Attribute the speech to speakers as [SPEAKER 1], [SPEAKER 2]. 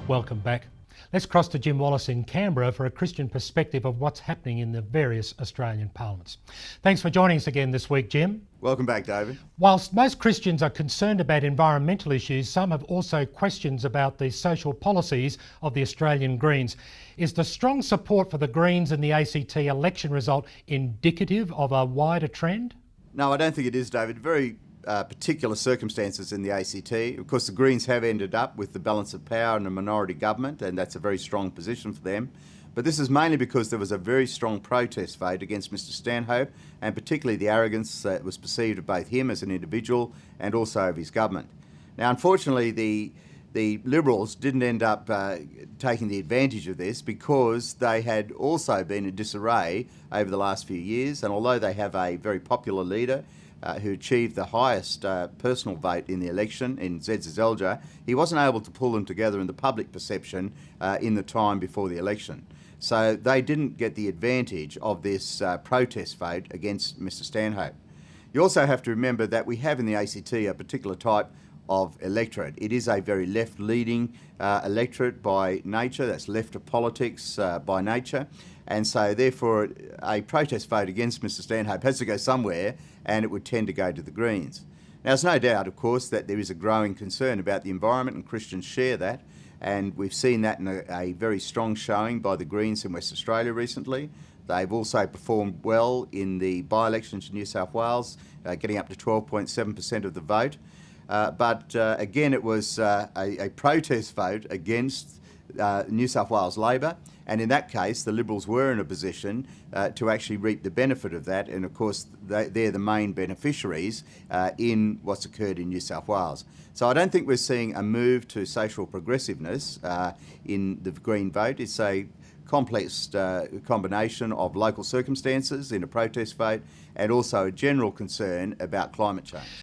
[SPEAKER 1] Welcome back. Let's cross to Jim Wallace in Canberra for a Christian perspective of what's happening in the various Australian parliaments. Thanks for joining us again this week, Jim.
[SPEAKER 2] Welcome back, David.
[SPEAKER 1] Whilst most Christians are concerned about environmental issues, some have also questions about the social policies of the Australian Greens. Is the strong support for the Greens in the ACT election result indicative of a wider trend?
[SPEAKER 2] No, I don't think it is, David. Very particular circumstances in the ACT. Of course, the Greens have ended up with the balance of power in a minority government, and that's a very strong position for them. But this is mainly because there was a very strong protest vote against Mr Stanhope, and particularly the arrogance that was perceived of both him as an individual and also of his government. Now, unfortunately, the Liberals didn't end up taking the advantage of this because they had also been in disarray over the last few years, and although they have a very popular leader who achieved the highest personal vote in the election in Zed Zelja, he wasn't able to pull them together in the public perception in the time before the election. So they didn't get the advantage of this protest vote against Mr Stanhope. You also have to remember that we have in the ACT a particular type of electorate. It is a very left-leaning electorate by nature, that's left of politics by nature, and so therefore a protest vote against Mr Stanhope has to go somewhere, and it would tend to go to the Greens. Now, there's no doubt, of course, that there is a growing concern about the environment, and Christians share that, and we've seen that in a very strong showing by the Greens in West Australia recently. They've also performed well in the by-elections in New South Wales, getting up to 12.7% of the vote. But again, it was a protest vote against New South Wales Labor, and in that case the Liberals were in a position to actually reap the benefit of that, and of course they're the main beneficiaries in what's occurred in New South Wales. So I don't think we're seeing a move to social progressiveness in the Green vote. It's a complex combination of local circumstances in a protest vote and also a general concern about climate change.